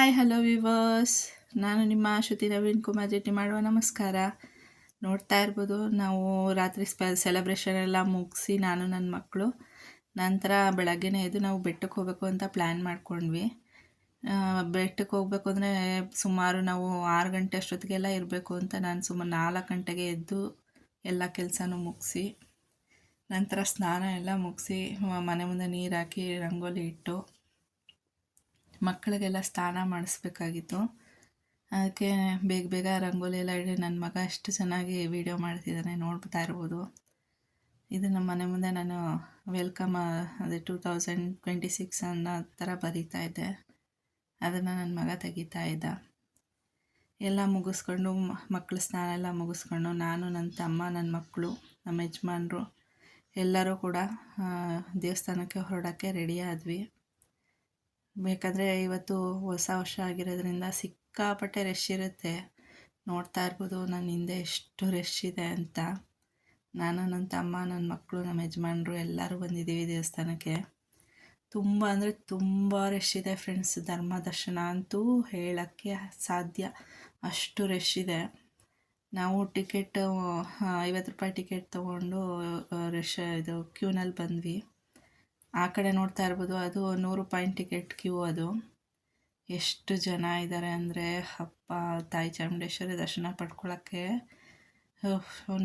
Hi hello viewers, ನಾನು ನಿಮ್ಮ ಶ್ರುತಿ ನವೀನ್ ಕುಮಾರ್ ಜೆಟ್ಟಿ ಮಾಡುವ ನಮಸ್ಕಾರ. ನೋಡ್ತಾ ಇರ್ಬೋದು, ನಾವು ರಾತ್ರಿ ಸೆಲೆಬ್ರೇಷನ್ ಎಲ್ಲ ಮುಗಿಸಿ ನಾನು ನನ್ನ ಮಕ್ಕಳು ನಂತರ ಬೆಳಗ್ಗೆನೇ ಎದ್ದು ನಾವು ಬೆಟ್ಟಕ್ಕೆ ಹೋಗಬೇಕು ಅಂತ ಪ್ಲ್ಯಾನ್ ಮಾಡ್ಕೊಂಡ್ವಿ. ಬೆಟ್ಟಕ್ಕೆ ಹೋಗಬೇಕು ಅಂದರೆ ಸುಮಾರು ನಾವು 6 ಗಂಟೆ ಅಷ್ಟೊತ್ತಿಗೆಲ್ಲ ಇರಬೇಕು ಅಂತ ನಾನು ಸುಮಾರು 4 ಗಂಟೆಗೆ ಎದ್ದು ಎಲ್ಲ ಕೆಲಸನೂ ಮುಗಿಸಿ ನಂತರ ಸ್ನಾನ ಎಲ್ಲ ಮುಗಿಸಿ ಮನೆ ಮುಂದೆ ನೀರು ಹಾಕಿ ರಂಗೋಲಿ ಇಟ್ಟು ಮಕ್ಕಳಿಗೆಲ್ಲ ಸ್ನಾನ ಮಾಡಿಸ್ಬೇಕಾಗಿತ್ತು. ಅದಕ್ಕೆ ಬೇಗ ಬೇಗ ರಂಗೋಲಿ ಎಲ್ಲ ಇಡಿ ನನ್ನ ಮಗ ಎಷ್ಟು ಚೆನ್ನಾಗಿ ವೀಡಿಯೋ ಮಾಡ್ತಿದ್ದಾನೆ ನೋಡ್ತಾ ಇರ್ಬೋದು. ಇದು ನಮ್ಮ ಮನೆ ಮುಂದೆ ನಾನು ವೆಲ್ಕಮ್ ಅದೇ 2026 ಅನ್ನೋ ಥರ ಬರೀತಾ ಇದ್ದೆ. ಅದನ್ನು ನನ್ನ ಮಗ ತೆಗಿತಾ ಇದ್ದ. ಎಲ್ಲ ಮುಗಿಸ್ಕೊಂಡು ಮಕ್ಕಳು ಸ್ನಾನ ಎಲ್ಲ ಮುಗಿಸ್ಕೊಂಡು ನಾನು ನನ್ನ ತಮ್ಮ ನನ್ನ ಮಕ್ಕಳು ನಮ್ಮ ಯಜಮಾನ್ರು ಎಲ್ಲರೂ ಕೂಡ ದೇವಸ್ಥಾನಕ್ಕೆ ಹೊರಡೋಕ್ಕೆ ರೆಡಿ ಆದ್ವಿ. ಬೇಕಂದರೆ ಇವತ್ತು ಹೊಸ ವರ್ಷ ಆಗಿರೋದ್ರಿಂದ ಸಿಕ್ಕಾಪಟ್ಟೆ ರಶ್ ಇರುತ್ತೆ. ನೋಡ್ತಾ ಇರ್ಬೋದು ನನ್ನ ಹಿಂದೆ ಎಷ್ಟು ರಶ್ ಇದೆ ಅಂತ. ನಾನು ನನ್ನ ತಮ್ಮ ನನ್ನ ಮಕ್ಕಳು ನಮ್ಮ ಯಜಮಾನ್ರು ಎಲ್ಲರೂ ಬಂದಿದ್ದೀವಿ ದೇವಸ್ಥಾನಕ್ಕೆ. ತುಂಬ ಅಂದರೆ ತುಂಬ ರಶ್ ಇದೆ ಫ್ರೆಂಡ್ಸ್. ಧರ್ಮ ದರ್ಶನ ಅಂತೂ ಹೇಳೋಕ್ಕೆ ಸಾಧ್ಯ, ಅಷ್ಟು ರಶ್ ಇದೆ. ನಾವು ಟಿಕೆಟ್ 50 ರೂಪಾಯಿ ಟಿಕೆಟ್ ತೊಗೊಂಡು ಇದು ಕ್ಯೂನಲ್ಲಿ ಬಂದ್ವಿ. ಆ ಕಡೆ ನೋಡ್ತಾ ಇರ್ಬೋದು, ಅದು 100 ರೂಪಾಯಿ ಟಿಕೆಟ್ ಕ್ಯೂ. ಅದು ಎಷ್ಟು ಜನ ಇದ್ದಾರೆ ಅಂದರೆ ಹಬ್ಬ ತಾಯಿ ಚಾಮುಂಡೇಶ್ವರಿ ದರ್ಶನ ಪಡ್ಕೊಳ್ಳೋಕ್ಕೆ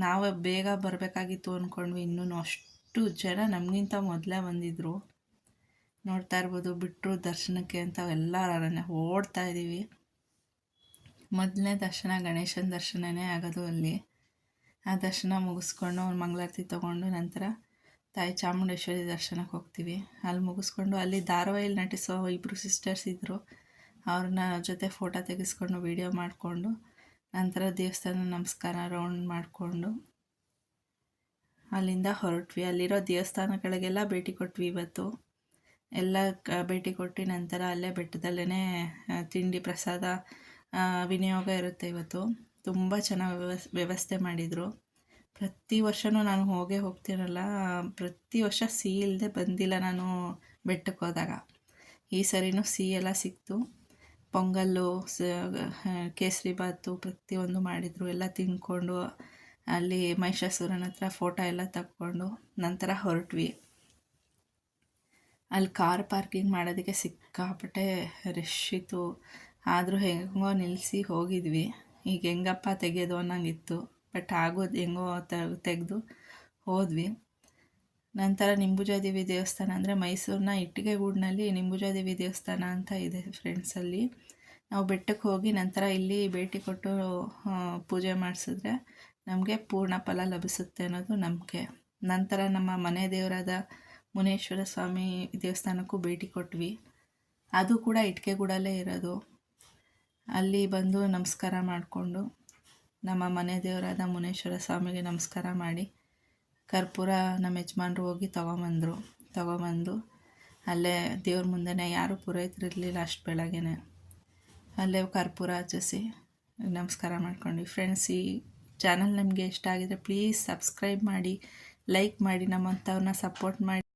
ನಾವು ಬೇಗ ಬರಬೇಕಾಗಿತ್ತು ಅಂದ್ಕೊಂಡ್ವಿ. ಇನ್ನೂ ಅಷ್ಟು ಜನ ನಮಗಿಂತ ಮೊದಲೇ ಬಂದಿದ್ದರು. ನೋಡ್ತಾ ಇರ್ಬೋದು, ಬಿಟ್ಟರು ದರ್ಶನಕ್ಕೆ ಅಂತ ಎಲ್ಲ ಓಡ್ತಾ ಇದ್ದೀವಿ. ಮೊದಲನೇ ದರ್ಶನ ಗಣೇಶನ ದರ್ಶನನೇ ಆಗೋದು ಅಲ್ಲಿ. ಆ ದರ್ಶನ ಮುಗಿಸ್ಕೊಂಡು ಮಂಗಳಾರತಿ ತೊಗೊಂಡು ನಂತರ ತಾಯಿ ಚಾಮುಂಡೇಶ್ವರಿ ದರ್ಶನಕ್ಕೆ ಹೋಗ್ತೀವಿ. ಅಲ್ಲಿ ಮುಗಿಸ್ಕೊಂಡು ಅಲ್ಲಿ ಧಾರಾವಾಹಿಯಲ್ಲಿ ನಟಿಸೋ 2 ಸಿಸ್ಟರ್ಸ್ ಇದ್ದರು. ಅವ್ರನ್ನ ಜೊತೆ ಫೋಟೋ ತೆಗೆಸ್ಕೊಂಡು ವೀಡಿಯೋ ಮಾಡಿಕೊಂಡು ನಂತರ ದೇವಸ್ಥಾನ ನಮಸ್ಕಾರ ರೌಂಡ್ ಮಾಡಿಕೊಂಡು ಅಲ್ಲಿಂದ ಹೊರಟ್ವಿ. ಅಲ್ಲಿರೋ ದೇವಸ್ಥಾನಗಳಿಗೆಲ್ಲ ಭೇಟಿ ಕೊಟ್ವಿ. ಇವತ್ತು ಎಲ್ಲ ಭೇಟಿ ಕೊಟ್ಟು ನಂತರ ಅಲ್ಲೇ ಬೆಟ್ಟದಲ್ಲೇ ತಿಂಡಿ ಪ್ರಸಾದ ವಿನಿಯೋಗ ಇರುತ್ತೆ. ಇವತ್ತು ತುಂಬ ಚೆನ್ನಾಗಿ ವ್ಯವಸ್ಥೆ ಮಾಡಿದರು. ಪ್ರತಿ ವರ್ಷವೂ ನಾನು ಹೋಗ್ತೀನಲ್ಲ, ಪ್ರತಿ ವರ್ಷ ಸಿಹಿ ಇಲ್ಲದೆ ಬಂದಿಲ್ಲ ನಾನು ಬೆಟ್ಟಕ್ಕೆ ಹೋದಾಗ. ಈ ಸರಿನೂ ಸಿಹಿ ಎಲ್ಲ ಸಿಕ್ತು. ಪೊಂಗಲ್ಲು, ಕೇಸರಿ ಬಾತು ಪ್ರತಿಯೊಂದು ಮಾಡಿದರು. ಎಲ್ಲ ತಿಂದ್ಕೊಂಡು ಅಲ್ಲಿ ಮಹಿಷಾಸುರನ ಹತ್ರ ಫೋಟೋ ಎಲ್ಲ ತಕ್ಕೊಂಡು ನಂತರ ಹೊರಟ್ವಿ. ಅಲ್ಲಿ ಕಾರ್ ಪಾರ್ಕಿಂಗ್ ಮಾಡೋದಕ್ಕೆ ಸಿಕ್ಕಾಪಟ್ಟೆ ರಶ್ ಇತ್ತು. ಆದರೂ ಹೆಂಗೋ ನಿಲ್ಲಿಸಿ ಹೋಗಿದ್ವಿ. ಈಗ ಹೆಂಗಪ್ಪ ತೆಗೆಯೋದು ಅನ್ನೋಂಗಿತ್ತು. ಬಟ್ ಆಗೋದು ಹೆಂಗೋ ತೆಗೆದು ಹೋದ್ವಿ. ನಂತರ ನಿಂಬುಜಾದೇವಿ ದೇವಸ್ಥಾನ ಅಂದರೆ ಮೈಸೂರಿನ ಇಟ್ಟಿಗೆಗೂಡಿನಲ್ಲಿ ನಿಂಬುಜಾದೇವಿ ದೇವಸ್ಥಾನ ಅಂತ ಇದೆ ಫ್ರೆಂಡ್ಸಲ್ಲಿ. ನಾವು ಬೆಟ್ಟಕ್ಕೆ ಹೋಗಿ ನಂತರ ಇಲ್ಲಿ ಭೇಟಿ ಕೊಟ್ಟು ಪೂಜೆ ಮಾಡಿಸಿದ್ರೆ ನಮಗೆ ಪೂರ್ಣ ಫಲ ಲಭಿಸುತ್ತೆ ಅನ್ನೋದು ನಂಬಿಕೆ. ನಂತರ ನಮ್ಮ ಮನೆ ದೇವರಾದ ಮುನೇಶ್ವರ ಸ್ವಾಮಿ ದೇವಸ್ಥಾನಕ್ಕೂ ಭೇಟಿ ಕೊಟ್ವಿ. ಅದು ಕೂಡ ಇಟ್ಟಿಗೆಗೂಡಲ್ಲೇ ಇರೋದು. ಅಲ್ಲಿ ಬಂದು ನಮಸ್ಕಾರ ಮಾಡಿಕೊಂಡು ನಮ್ಮ ಮನೆ ದೇವರಾದ ಮುನೇಶ್ವರ ಸ್ವಾಮಿಗೆ ನಮಸ್ಕಾರ ಮಾಡಿ ಕರ್ಪೂರ ನಮ್ಮ ಯಜಮಾನ್ರು ಹೋಗಿ ತೊಗೊಂಬಂದು ಅಲ್ಲೇ ದೇವ್ರ ಮುಂದೆನೇ ಯಾರೂ ಪುರೋಹಿತರಿರಲಿಲ್ಲ ಅಷ್ಟು ಬೆಳಗ್ಗೆನೆ. ಅಲ್ಲೇ ಕರ್ಪೂರ ಹಚ್ಚಿಸಿ ನಮಸ್ಕಾರ ಮಾಡ್ಕೊಂಡ್ವಿ. ಫ್ರೆಂಡ್ಸ್, ಈ ಚಾನಲ್ ನಿಮಗೆ ಇಷ್ಟ ಆಗಿದರೆ ಪ್ಲೀಸ್ ಸಬ್ಸ್ಕ್ರೈಬ್ ಮಾಡಿ, ಲೈಕ್ ಮಾಡಿ, ನಮ್ಮಂಥವ್ರನ್ನ ಸಪೋರ್ಟ್ ಮಾಡಿ.